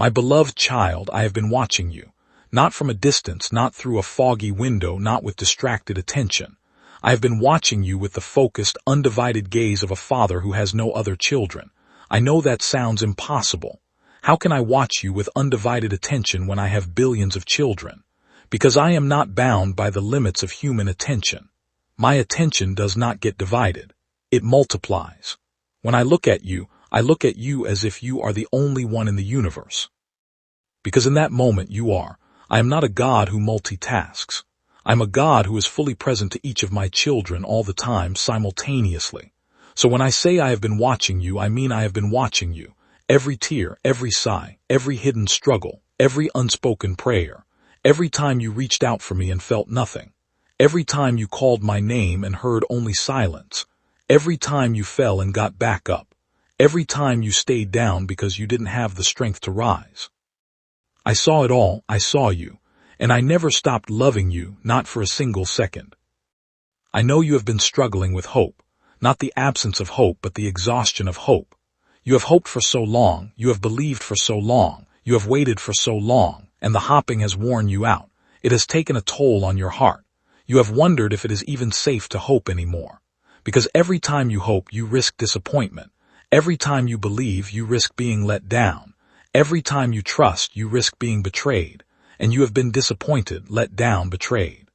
My beloved child, I have been watching you. Not from a distance, not through a foggy window, not with distracted attention. I have been watching you with the focused, undivided gaze of a father who has no other children. I know that sounds impossible. How can I watch you with undivided attention when I have billions of children? Because I am not bound by the limits of human attention. My attention does not get divided. It multiplies. When I look at you as if you are the only one in the universe. Because in that moment you are. I am not a God who multitasks. I am a God who is fully present to each of my children all the time simultaneously. So when I say I have been watching you, I mean I have been watching you. Every tear, every sigh, every hidden struggle, every unspoken prayer. Every time you reached out for me and felt nothing. Every time you called my name and heard only silence. Every time you fell and got back up. Every time you stayed down because you didn't have the strength to rise. I saw it all, I saw you. And I never stopped loving you, not for a single second. I know you have been struggling with hope, not the absence of hope, but the exhaustion of hope. You have hoped for so long, you have believed for so long, you have waited for so long, and the hopping has worn you out. It has taken a toll on your heart. You have wondered if it is even safe to hope anymore. Because every time you hope, you risk disappointment. Every time you believe, you risk being let down. Every time you trust, you risk being betrayed. And you have been disappointed, let down, betrayed.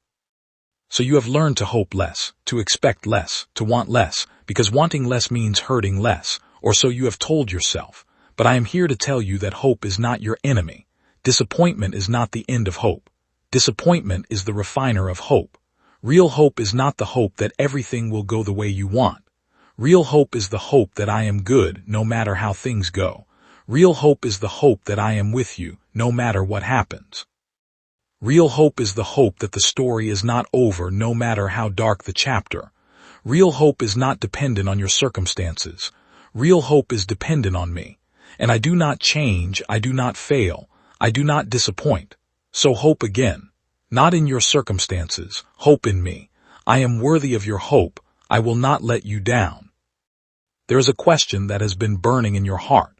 So you have learned to hope less, to expect less, to want less, because wanting less means hurting less, or so you have told yourself. But I am here to tell you that hope is not your enemy. Disappointment is not the end of hope. Disappointment is the refiner of hope. Real hope is not the hope that everything will go the way you want. Real hope is the hope that I am good, no matter how things go. Real hope is the hope that I am with you, no matter what happens. Real hope is the hope that the story is not over, no matter how dark the chapter. Real hope is not dependent on your circumstances. Real hope is dependent on me. And I do not change, I do not fail, I do not disappoint. So hope again. Not in your circumstances, hope in me. I am worthy of your hope, I will not let you down. There is a question that has been burning in your heart.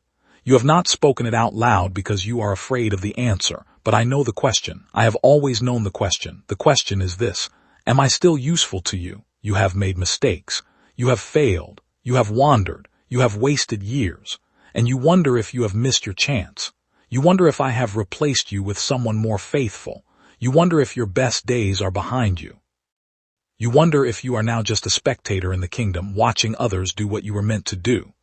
You have not spoken it out loud because you are afraid of the answer, but I know the question. I have always known the question. The question is this: am I still useful to you? You have made mistakes. You have failed. You have wandered. You have wasted years. And you wonder if you have missed your chance. You wonder if I have replaced you with someone more faithful. You wonder if your best days are behind you. You wonder if you are now just a spectator in the kingdom, watching others do what you were meant to do.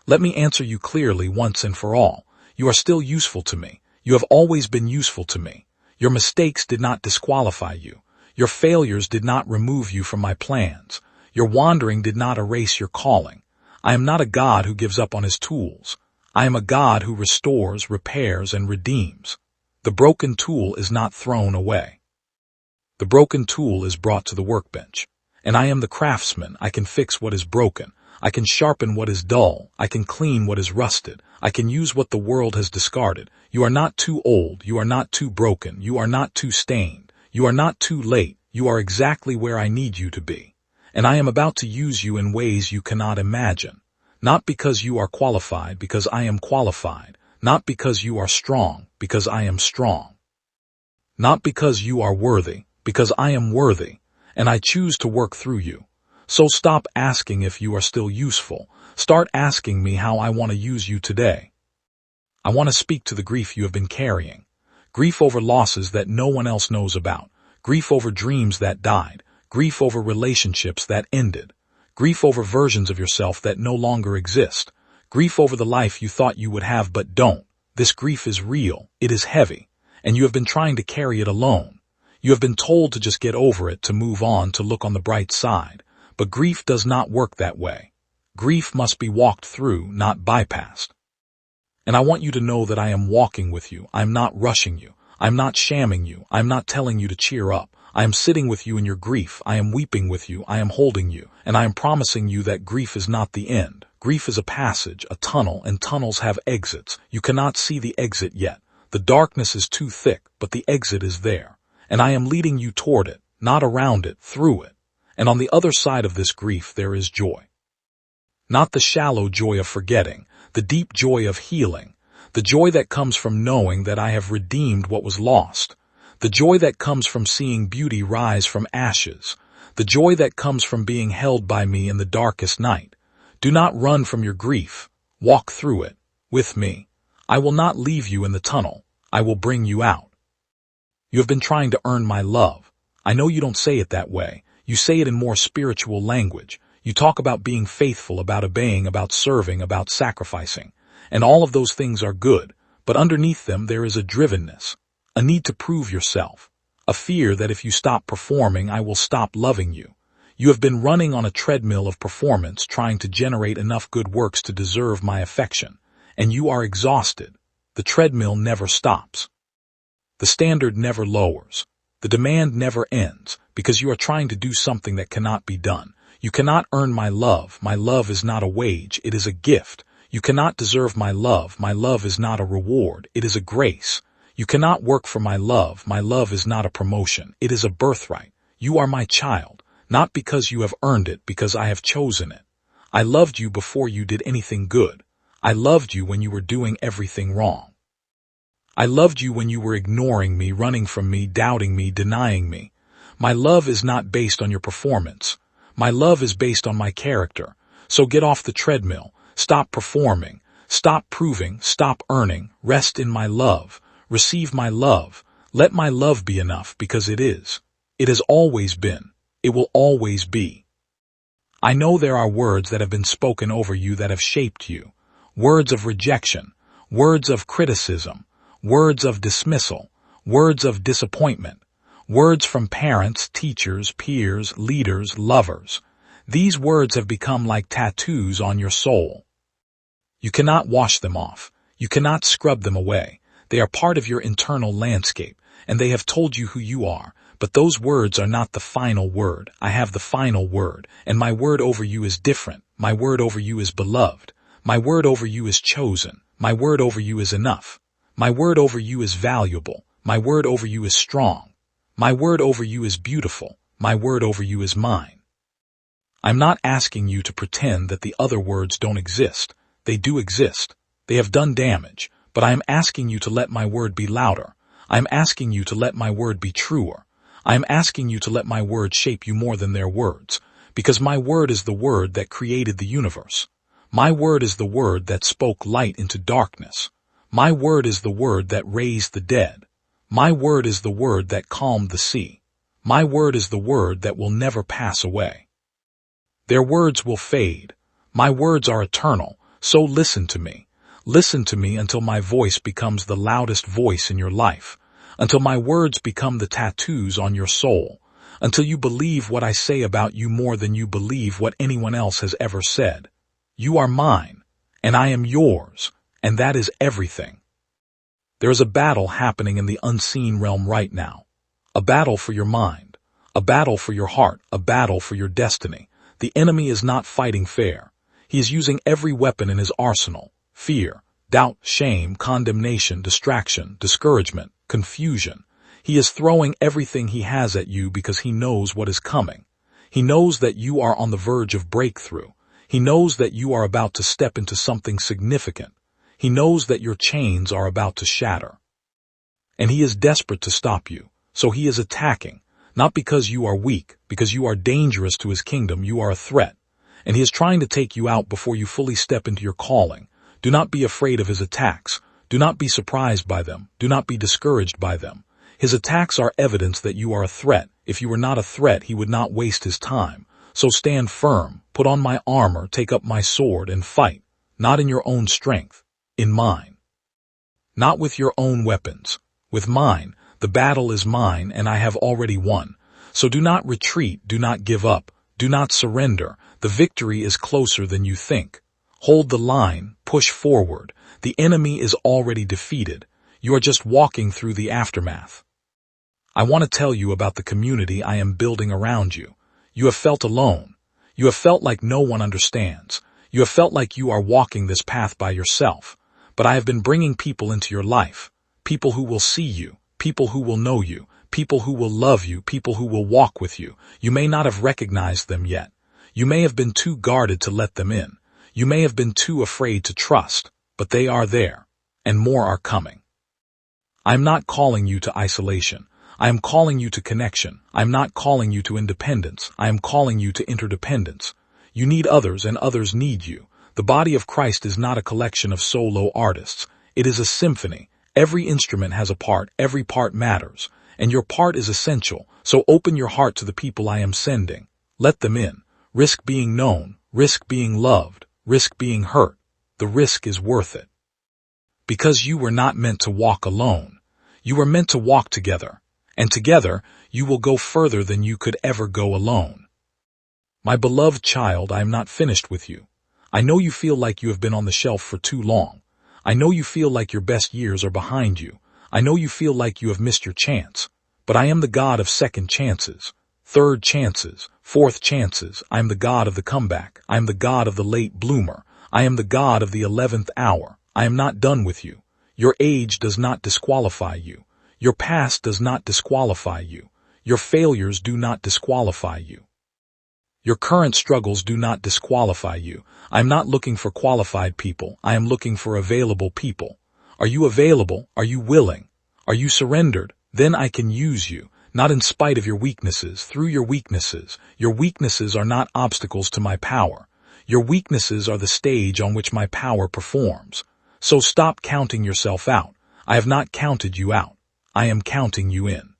Let me answer you clearly once and for all. You are still useful to me. You have always been useful to me. Your mistakes did not disqualify you. Your failures did not remove you from my plans. Your wandering did not erase your calling. I am not a God who gives up on his tools. I am a God who restores, repairs, and redeems. The broken tool is not thrown away. The broken tool is brought to the workbench. And I am the craftsman. I can fix what is broken. I can sharpen what is dull. I can clean what is rusted. I can use what the world has discarded. You are not too old. You are not too broken. You are not too stained. You are not too late. You are exactly where I need you to be. And I am about to use you in ways you cannot imagine. Not because you are qualified, because I am qualified. Not because you are strong, because I am strong. Not because you are worthy, because I am worthy. And I choose to work through you. So stop asking if you are still useful. Start asking me how I want to use you today. I want to speak to the grief you have been carrying. Grief over losses that no one else knows about. Grief over dreams that died. Grief over relationships that ended. Grief over versions of yourself that no longer exist. Grief over the life you thought you would have but don't. This grief is real. It is heavy. And you have been trying to carry it alone. You have been told to just get over it, to move on, to look on the bright side. But grief does not work that way. Grief must be walked through, not bypassed. And I want you to know that I am walking with you. I am not rushing you. I am not shamming you. I am not telling you to cheer up. I am sitting with you in your grief. I am weeping with you. I am holding you. And I am promising you that grief is not the end. Grief is a passage, a tunnel, and tunnels have exits. You cannot see the exit yet. The darkness is too thick, but the exit is there. And I am leading you toward it, not around it, through it. And on the other side of this grief there is joy. Not the shallow joy of forgetting, the deep joy of healing, The joy that comes from knowing that I have redeemed what was lost. The joy that comes from seeing beauty rise from ashes. The joy that comes from being held by me in the darkest night. Do not run from your grief. Walk through it with me. I will not leave you in the tunnel. I will bring you out. You have been trying to earn my love. I know you don't say it that way. You say it in more spiritual language. You talk about being faithful, about obeying, about serving, about sacrificing. And all of those things are good, but underneath them there is a drivenness, a need to prove yourself, a fear that if you stop performing, I will stop loving you. You have been running on a treadmill of performance, trying to generate enough good works to deserve my affection, and you are exhausted. The treadmill never stops. The standard never lowers. The demand never ends, because you are trying to do something that cannot be done. You cannot earn my love. My love is not a wage, it is a gift. You cannot deserve my love. My love is not a reward, it is a grace. You cannot work for my love. My love is not a promotion, it is a birthright. You are my child, not because you have earned it, because I have chosen it. I loved you before you did anything good. I loved you when you were doing everything wrong. I loved you when you were ignoring me, running from me, doubting me, denying me. My love is not based on your performance. My love is based on my character. So get off the treadmill. Stop performing. Stop proving. Stop earning. Rest in my love. Receive my love. Let my love be enough, because it is. It has always been. It will always be. I know there are words that have been spoken over you that have shaped you. Words of rejection. Words of criticism. Words of dismissal. Words of disappointment. Words from parents, teachers, peers, leaders, lovers. These words have become like tattoos on your soul. You cannot wash them off. You cannot scrub them away. They are part of your internal landscape, and they have told you who you are. But those words are not the final word. I have the final word, and my word over you is different. My word over you is beloved. My word over you is chosen. My word over you is enough. My word over you is valuable. My word over you is strong. My word over you is beautiful. My word over you is mine. I'm not asking you to pretend that the other words don't exist. They do exist. They have done damage, but I am asking you to let my word be louder. I am asking you to let my word be truer. I am asking you to let my word shape you more than their words, because my word is the word that created the universe. My word is the word that spoke light into darkness. My word is the word that raised the dead. My word is the word that calmed the sea. My word is the word that will never pass away. Their words will fade. My words are eternal, so listen to me. Listen to me until my voice becomes the loudest voice in your life, until my words become the tattoos on your soul, until you believe what I say about you more than you believe what anyone else has ever said. You are mine, and I am yours, and that is everything. There is a battle happening in the unseen realm right now, a battle for your mind, a battle for your heart, a battle for your destiny. The enemy is not fighting fair. He is using every weapon in his arsenal: fear, doubt, shame, condemnation, distraction, discouragement, confusion. He is throwing everything he has at you because he knows what is coming. He knows that you are on the verge of breakthrough. He knows that you are about to step into something significant. He knows that your chains are about to shatter. And he is desperate to stop you, so he is attacking, not because you are weak, because you are dangerous to his kingdom. You are a threat, and he is trying to take you out before you fully step into your calling. Do not be afraid of his attacks. Do not be surprised by them. Do not be discouraged by them. His attacks are evidence that you are a threat. If you were not a threat, he would not waste his time. So stand firm, put on my armor, take up my sword, and fight, not in your own strength, in mine. Not with your own weapons, with mine. The battle is mine, and I have already won. So do not retreat, do not give up, do not surrender. The victory is closer than you think. Hold the line, push forward. The enemy is already defeated. You are just walking through the aftermath. I want to tell you about the community I am building around you. You have felt alone. You have felt like no one understands. You have felt like you are walking this path by yourself. But I have been bringing people into your life, people who will see you, people who will know you, people who will love you, people who will walk with you. You may not have recognized them yet. You may have been too guarded to let them in. You may have been too afraid to trust, but they are there. and more are coming. I am not calling you to isolation. I am calling you to connection. I am not calling you to independence. I am calling you to interdependence. You need others and others need you. The body of Christ is not a collection of solo artists. It is a symphony. Every instrument has a part. Every part matters. And your part is essential. So open your heart to the people I am sending. Let them in. Risk being known. Risk being loved. Risk being hurt. The risk is worth it. Because you were not meant to walk alone. You were meant to walk together. And together, you will go further than you could ever go alone. My beloved child, I am not finished with you. I know you feel like you have been on the shelf for too long. I know you feel like your best years are behind you. I know you feel like you have missed your chance. But I am the God of second chances, third chances, fourth chances. I am the God of the comeback. I am the God of the late bloomer. I am the God of the 11th hour. I am not done with you. Your age does not disqualify you. Your past does not disqualify you. Your failures do not disqualify you. Your current struggles do not disqualify you. I am not looking for qualified people. I am looking for available people. Are you available? Are you willing? Are you surrendered? Then I can use you, not in spite of your weaknesses, through your weaknesses. Your weaknesses are not obstacles to my power. Your weaknesses are the stage on which my power performs. So stop counting yourself out. I have not counted you out. I am counting you in.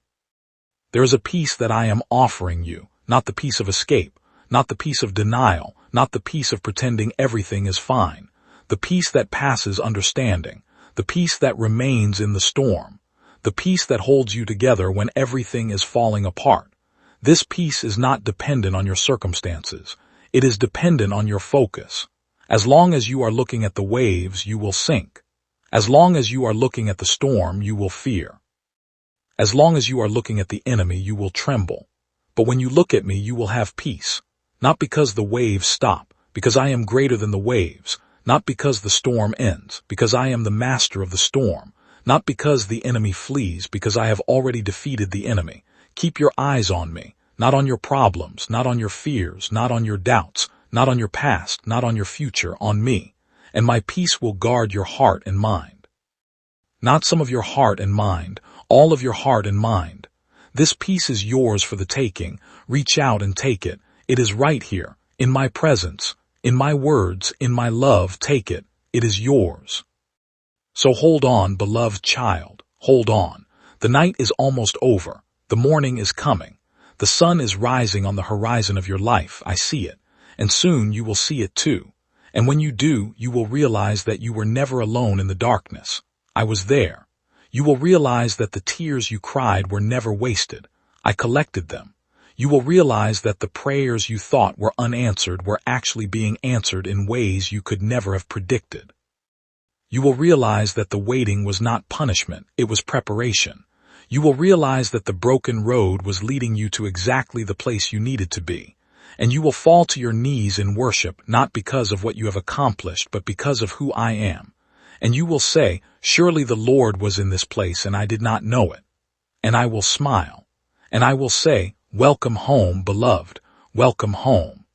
There is a peace that I am offering you, not the peace of escape, not the peace of denial, not the peace of pretending everything is fine, the peace that passes understanding, the peace that remains in the storm, the peace that holds you together when everything is falling apart. This peace is not dependent on your circumstances. It is dependent on your focus. As long as you are looking at the waves, you will sink. As long as you are looking at the storm, you will fear. As long as you are looking at the enemy, you will tremble. But when you look at me, you will have peace. Not because the waves stop, because I am greater than the waves. Not because the storm ends, because I am the master of the storm. Not because the enemy flees, because I have already defeated the enemy. Keep your eyes on me, not on your problems, not on your fears, not on your doubts, not on your past, not on your future, on me. And my peace will guard your heart and mind. Not some of your heart and mind, all of your heart and mind. This peace is yours for the taking. Reach out and take it. It is right here, in my presence, in my words, in my love. Take it. It is yours. So hold on, beloved child. Hold on. The night is almost over. The morning is coming. The sun is rising on the horizon of your life. I see it. And soon you will see it too. And when you do, you will realize that you were never alone in the darkness. I was there. You will realize that the tears you cried were never wasted. I collected them. You will realize that the prayers you thought were unanswered were actually being answered in ways you could never have predicted. You will realize that the waiting was not punishment, it was preparation. You will realize that the broken road was leading you to exactly the place you needed to be. And you will fall to your knees in worship, not because of what you have accomplished, but because of who I am. And you will say, surely the Lord was in this place and I did not know it. And I will smile. And I will say, welcome home, beloved. Welcome home.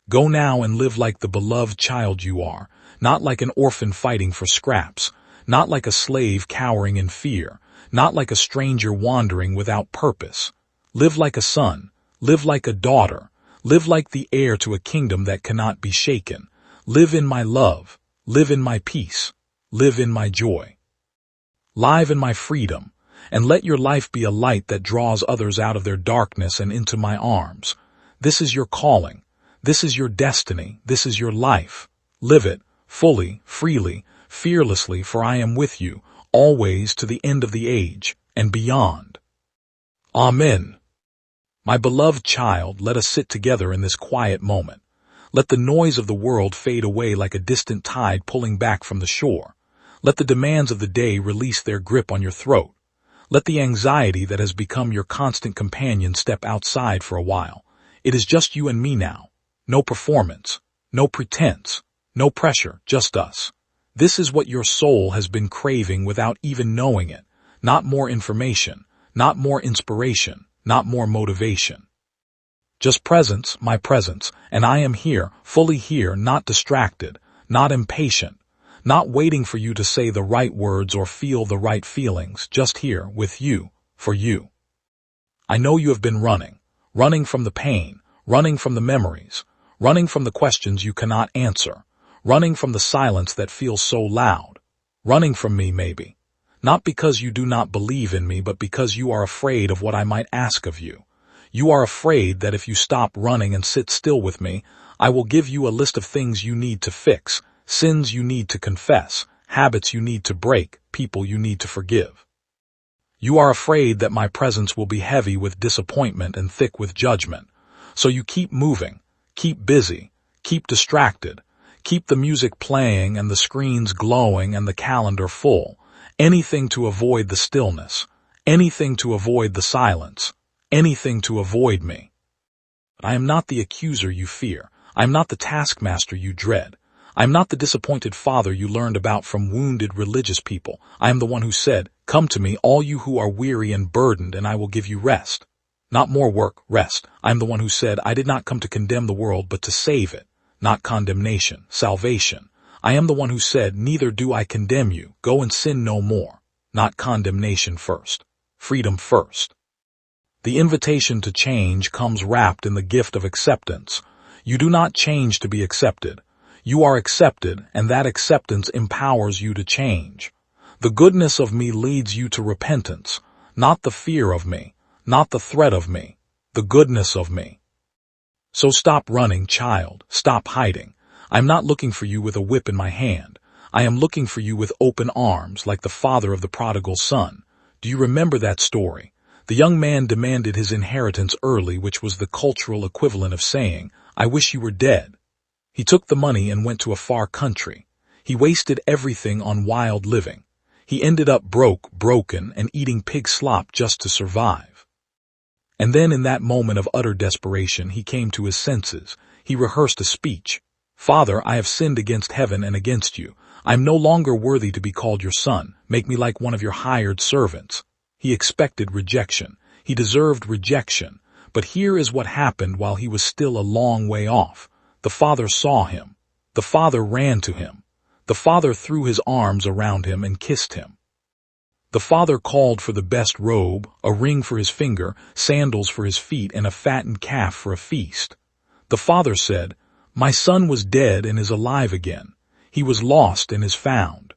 Go now and live like the beloved child you are, not like an orphan fighting for scraps, not like a slave cowering in fear, not like a stranger wandering without purpose. Live like a son. Live like a daughter. Live like the heir to a kingdom that cannot be shaken. Live in my love. Live in my peace. Live in my joy. Live in my freedom. And let your life be a light that draws others out of their darkness and into my arms. This is your calling. This is your destiny. This is your life. Live it, fully, freely, fearlessly, for I am with you, always to the end of the age, and beyond. Amen. My beloved child, let us sit together in this quiet moment. Let the noise of the world fade away like a distant tide pulling back from the shore. Let the demands of the day release their grip on your throat. Let the anxiety that has become your constant companion step outside for a while. It is just you and me now. No performance, no pretense, no pressure, just us. This is what your soul has been craving without even knowing it. Not more information, not more inspiration, not more motivation. Just presence, my presence, and I am here, fully here, not distracted, not impatient, not waiting for you to say the right words or feel the right feelings, just here, with you, for you. I know you have been running from the pain, running from the memories, running from the questions you cannot answer, running from the silence that feels so loud, running from me maybe. Not because you do not believe in me, but because you are afraid of what I might ask of you. You are afraid that if you stop running and sit still with me, I will give you a list of things you need to fix, sins you need to confess, habits you need to break, people you need to forgive. You are afraid that my presence will be heavy with disappointment and thick with judgment. So you keep moving, keep busy, keep distracted, keep the music playing and the screens glowing and the calendar full. Anything to avoid the stillness, anything to avoid the silence, anything to avoid me. I am not the accuser you fear. I am not the taskmaster you dread. I am not the disappointed father you learned about from wounded religious people. I am the one who said, "Come to me, all you who are weary and burdened, and I will give you rest." Not more work, rest. I am the one who said, "I did not come to condemn the world, but to save it." Not condemnation, salvation. I am the one who said, "Neither do I condemn you. Go and sin no more." Not condemnation first. Freedom first. The invitation to change comes wrapped in the gift of acceptance. You do not change to be accepted. You are accepted, and that acceptance empowers you to change. The goodness of me leads you to repentance, not the fear of me, not the threat of me, the goodness of me. So stop running, child, stop hiding. I am not looking for you with a whip in my hand. I am looking for you with open arms, like the father of the prodigal son. Do you remember that story? The young man demanded his inheritance early, which was the cultural equivalent of saying, "I wish you were dead." He took the money and went to a far country. He wasted everything on wild living. He ended up broke, broken, and eating pig slop just to survive. And then in that moment of utter desperation, he came to his senses. He rehearsed a speech. "Father, I have sinned against heaven and against you. I am no longer worthy to be called your son. Make me like one of your hired servants." He expected rejection. He deserved rejection. But here is what happened while he was still a long way off. The father saw him. The father ran to him. The father threw his arms around him and kissed him. The father called for the best robe, a ring for his finger, sandals for his feet, and a fattened calf for a feast. The father said, "My son was dead and is alive again. He was lost and is found."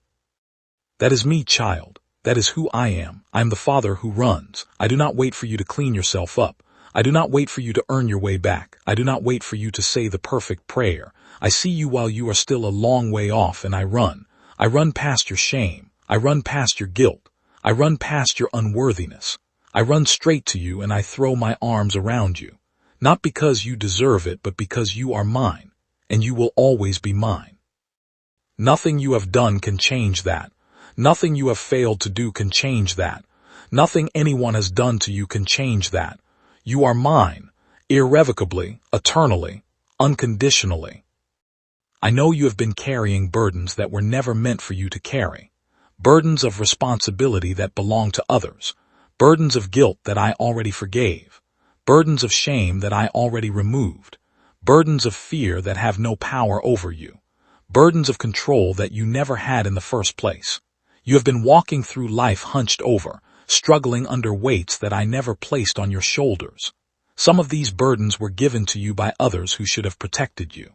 That is me, child. That is who I am. I am the father who runs. I do not wait for you to clean yourself up. I do not wait for you to earn your way back. I do not wait for you to say the perfect prayer. I see you while you are still a long way off, and I run. I run past your shame. I run past your guilt. I run past your unworthiness. I run straight to you, and I throw my arms around you. Not because you deserve it, but because you are mine, and you will always be mine. Nothing you have done can change that. Nothing you have failed to do can change that. Nothing anyone has done to you can change that. You are mine, irrevocably, eternally, unconditionally. I know you have been carrying burdens that were never meant for you to carry. Burdens of responsibility that belong to others. Burdens of guilt that I already forgave. Burdens of shame that I already removed. Burdens of fear that have no power over you. Burdens of control that you never had in the first place. You have been walking through life hunched over, struggling under weights that I never placed on your shoulders. Some of these burdens were given to you by others who should have protected you.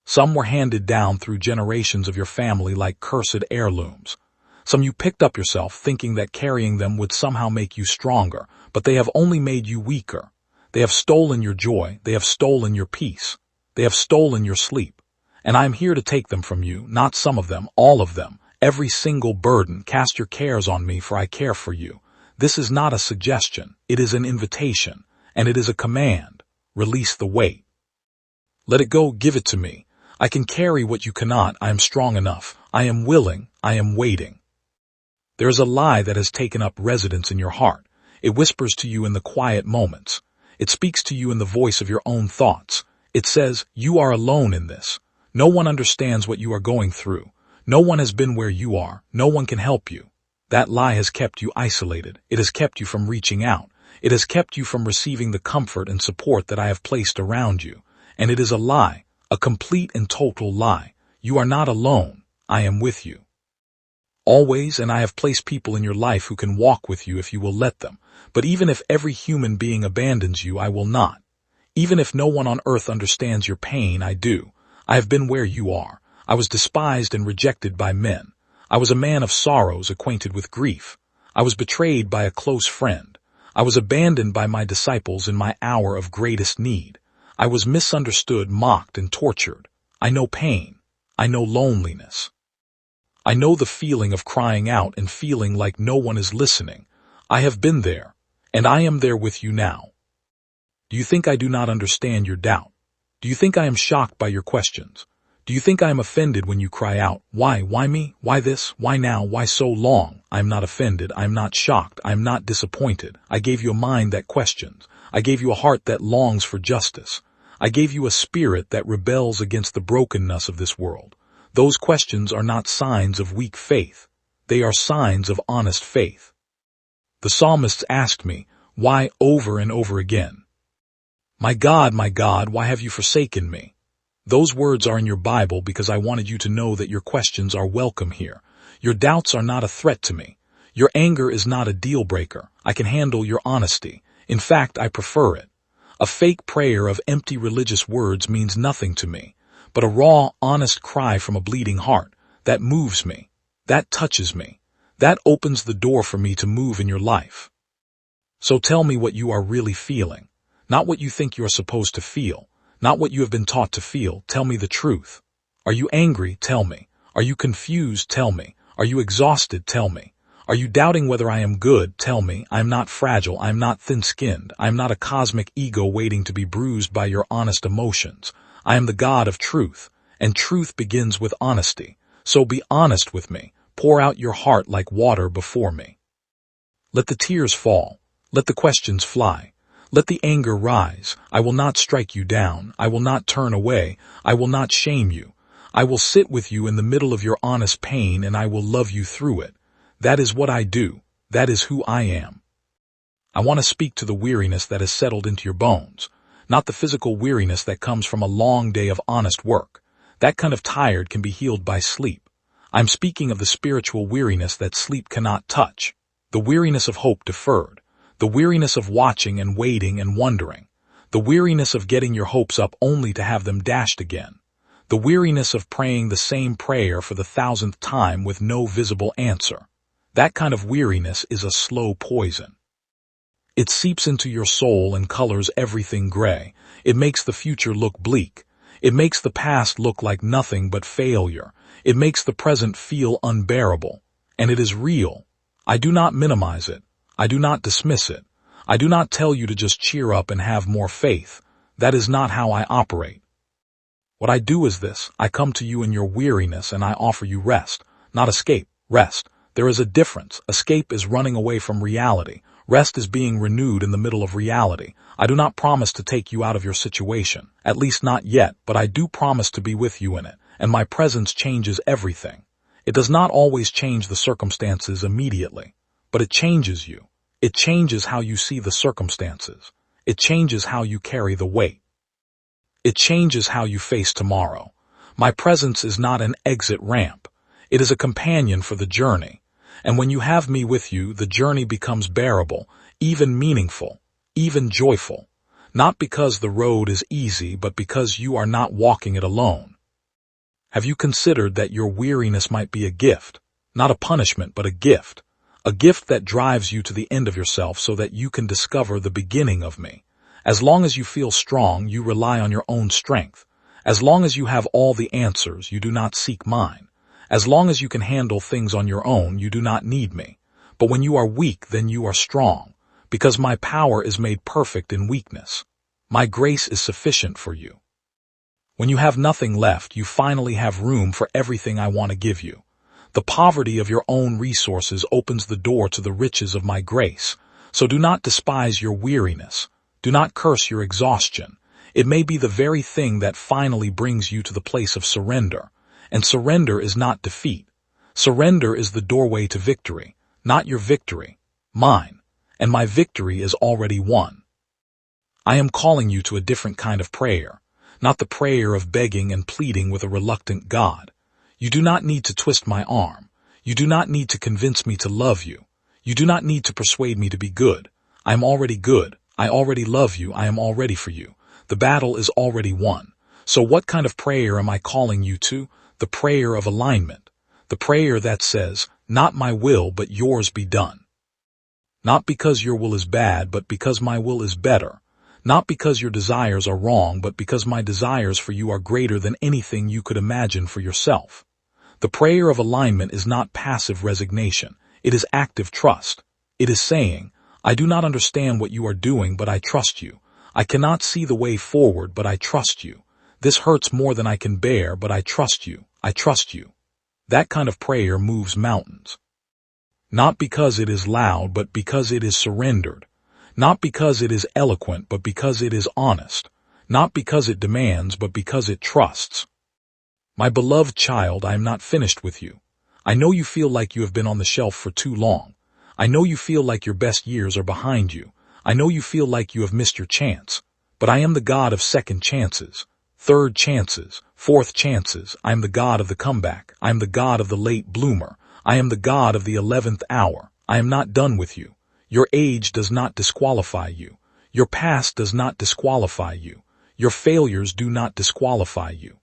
Some were handed down through generations of your family like cursed heirlooms. Some you picked up yourself thinking that carrying them would somehow make you stronger, but they have only made you weaker. They have stolen your joy. They have stolen your peace. They have stolen your sleep. And I am here to take them from you, not some of them, all of them. Every single burden. Cast your cares on me, for I care for you. This is not a suggestion. It is an invitation, and it is a command. Release the weight. Let it go. Give it to me. I can carry what you cannot. I am strong enough. I am willing. I am waiting. There is a lie that has taken up residence in your heart. It whispers to you in the quiet moments. It speaks to you in the voice of your own thoughts. It says, "You are alone in this. No one understands what you are going through. No one has been where you are. No one can help you." That lie has kept you isolated. It has kept you from reaching out. It has kept you from receiving the comfort and support that I have placed around you. And it is a lie, a complete and total lie. You are not alone. I am with you. Always, and I have placed people in your life who can walk with you if you will let them. But even if every human being abandons you, I will not. Even if no one on earth understands your pain, I do. I have been where you are. I was despised and rejected by men. I was a man of sorrows, acquainted with grief. I was betrayed by a close friend. I was abandoned by my disciples in my hour of greatest need. I was misunderstood, mocked, and tortured. I know pain. I know loneliness. I know the feeling of crying out and feeling like no one is listening. I have been there, and I am there with you now. Do you think I do not understand your doubt? Do you think I am shocked by your questions? Do you think I am offended when you cry out, why me, why this, why now, why so long? I am not offended, I am not shocked, I am not disappointed. I gave you a mind that questions. I gave you a heart that longs for justice. I gave you a spirit that rebels against the brokenness of this world. Those questions are not signs of weak faith. They are signs of honest faith. The psalmists asked me, why over and over again? My God, why have you forsaken me? Those words are in your Bible because I wanted you to know that your questions are welcome here. Your doubts are not a threat to me. Your anger is not a deal breaker. I can handle your honesty. In fact, I prefer it. A fake prayer of empty religious words means nothing to me. But a raw, honest cry from a bleeding heart, that moves me, that touches me, that opens the door for me to move in your life. So tell me what you are really feeling, not what you think you are supposed to feel, not what you have been taught to feel. Tell me the truth. Are you angry? Tell me. Are you confused? Tell me. Are you exhausted? Tell me. Are you doubting whether I am good? Tell me. I am not fragile. I am not thin-skinned. I am not a cosmic ego waiting to be bruised by your honest emotions. I am the God of truth, and truth begins with honesty. So be honest with me. Pour out your heart like water before me. Let the tears fall. Let the questions fly. Let the anger rise. I will not strike you down. I will not turn away. I will not shame you. I will sit with you in the middle of your honest pain, and I will love you through it. That is what I do. That is who I am. I want to speak to the weariness that has settled into your bones. Not the physical weariness that comes from a long day of honest work. That kind of tired can be healed by sleep. I'm speaking of the spiritual weariness that sleep cannot touch. The weariness of hope deferred. The weariness of watching and waiting and wondering. The weariness of getting your hopes up only to have them dashed again. The weariness of praying the same prayer for the 1,000th time with no visible answer. That kind of weariness is a slow poison. It seeps into your soul and colors everything gray. It makes the future look bleak. It makes the past look like nothing but failure. It makes the present feel unbearable. And it is real. I do not minimize it. I do not dismiss it. I do not tell you to just cheer up and have more faith. That is not how I operate. What I do is this. I come to you in your weariness and I offer you rest, not escape. Rest. There is a difference. Escape is running away from reality. Rest is being renewed in the middle of reality. I do not promise to take you out of your situation, at least not yet, but I do promise to be with you in it, and my presence changes everything. It does not always change the circumstances immediately, but it changes you. It changes how you see the circumstances. It changes how you carry the weight. It changes how you face tomorrow. My presence is not an exit ramp. It is a companion for the journey. And when you have me with you, the journey becomes bearable, even meaningful, even joyful. Not because the road is easy, but because you are not walking it alone. Have you considered that your weariness might be a gift? Not a punishment, but a gift. A gift that drives you to the end of yourself so that you can discover the beginning of me. As long as you feel strong, you rely on your own strength. As long as you have all the answers, you do not seek mine. As long as you can handle things on your own, you do not need me. But when you are weak, then you are strong, because my power is made perfect in weakness. My grace is sufficient for you. When you have nothing left, you finally have room for everything I want to give you. The poverty of your own resources opens the door to the riches of my grace. So do not despise your weariness. Do not curse your exhaustion. It may be the very thing that finally brings you to the place of surrender. And surrender is not defeat. Surrender is the doorway to victory, not your victory, mine, and my victory is already won. I am calling you to a different kind of prayer, not the prayer of begging and pleading with a reluctant God. You do not need to twist my arm. You do not need to convince me to love you. You do not need to persuade me to be good. I am already good. I already love you. I am already for you. The battle is already won. So what kind of prayer am I calling you to? The prayer of alignment. The prayer that says, not my will, but yours be done. Not because your will is bad, but because my will is better. Not because your desires are wrong, but because my desires for you are greater than anything you could imagine for yourself. The prayer of alignment is not passive resignation. It is active trust. It is saying, I do not understand what you are doing, but I trust you. I cannot see the way forward, but I trust you. This hurts more than I can bear, but I trust you. I trust you. That kind of prayer moves mountains. Not because it is loud, but because it is surrendered. Not because it is eloquent, but because it is honest. Not because it demands, but because it trusts. My beloved child, I am not finished with you. I know you feel like you have been on the shelf for too long. I know you feel like your best years are behind you. I know you feel like you have missed your chance. But I am the God of second chances, third chances, fourth chances. I am the God of the comeback. I am the God of the late bloomer. I am the God of the 11th hour. I am not done with you. Your age does not disqualify you. Your past does not disqualify you. Your failures do not disqualify you.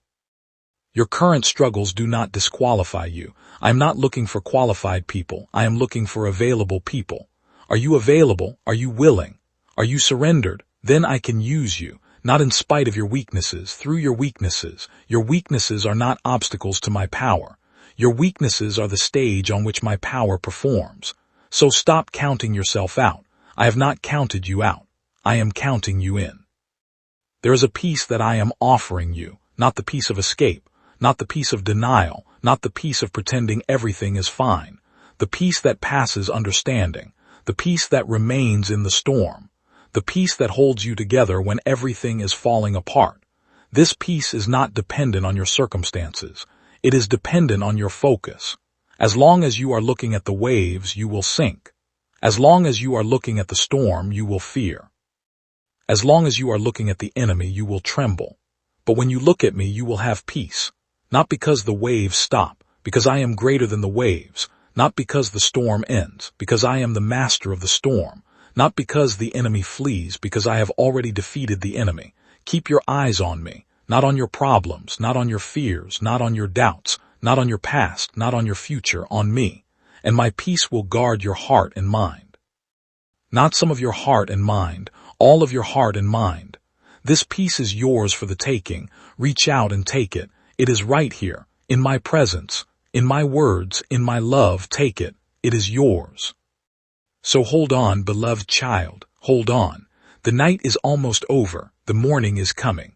Your current struggles do not disqualify you. I am not looking for qualified people. I am looking for available people. Are you available? Are you willing? Are you surrendered? Then I can use you, not in spite of your weaknesses, through your weaknesses. Your weaknesses are not obstacles to my power. Your weaknesses are the stage on which my power performs. So stop counting yourself out. I have not counted you out. I am counting you in. There is a peace that I am offering you, not the peace of escape. Not the peace of denial, not the peace of pretending everything is fine. The peace that passes understanding, the peace that remains in the storm, the peace that holds you together when everything is falling apart. This peace is not dependent on your circumstances. It is dependent on your focus. As long as you are looking at the waves, you will sink. As long as you are looking at the storm, you will fear. As long as you are looking at the enemy, you will tremble. But when you look at me, you will have peace. Not because the waves stop, because I am greater than the waves. Not because the storm ends, because I am the master of the storm. Not because the enemy flees, because I have already defeated the enemy. Keep your eyes on me, not on your problems, not on your fears, not on your doubts, not on your past, not on your future, on me. And my peace will guard your heart and mind. Not some of your heart and mind, all of your heart and mind. This peace is yours for the taking. Reach out and take it. It is right here, in my presence, in my words, in my love. Take it. It is yours. So hold on, beloved child, hold on. The night is almost over. The morning is coming.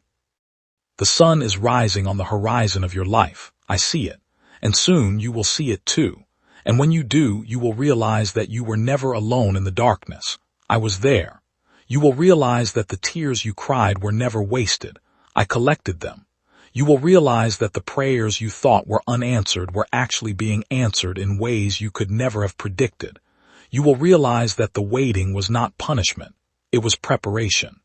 The sun is rising on the horizon of your life. I see it. And soon you will see it too. And when you do, you will realize that you were never alone in the darkness. I was there. You will realize that the tears you cried were never wasted. I collected them. You will realize that the prayers you thought were unanswered were actually being answered in ways you could never have predicted. You will realize that the waiting was not punishment. It was preparation.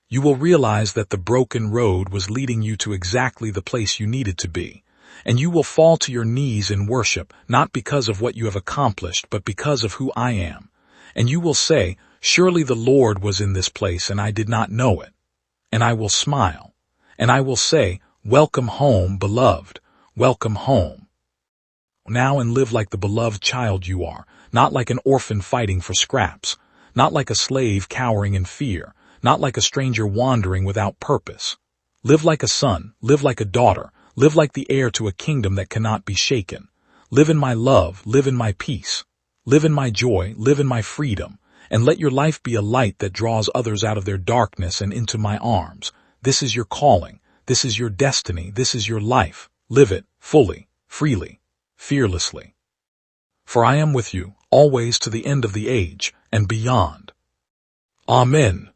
You will realize that the broken road was leading you to exactly the place you needed to be. And you will fall to your knees in worship, not because of what you have accomplished, but because of who I am. And you will say, surely the Lord was in this place and I did not know it. And I will smile. And I will say, welcome home, beloved. Welcome home. Now and live like the beloved child you are, not like an orphan fighting for scraps, not like a slave cowering in fear, not like a stranger wandering without purpose. Live like a son, live like a daughter, live like the heir to a kingdom that cannot be shaken. Live in my love, live in my peace. Live in my joy, live in my freedom, and let your life be a light that draws others out of their darkness and into my arms. This is your calling. This is your destiny. This is your life. Live it fully, freely, fearlessly. For I am with you, always to the end of the age, and beyond. Amen.